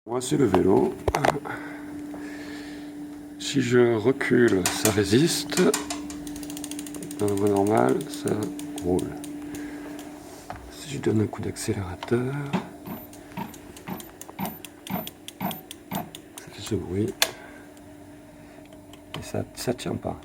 Voici le vélo. Si je recule, ça résiste. Dans la voie normale, ça roule. Si je donne un coup d'accélérateur, ça fait ce bruit. Et ça tient pas.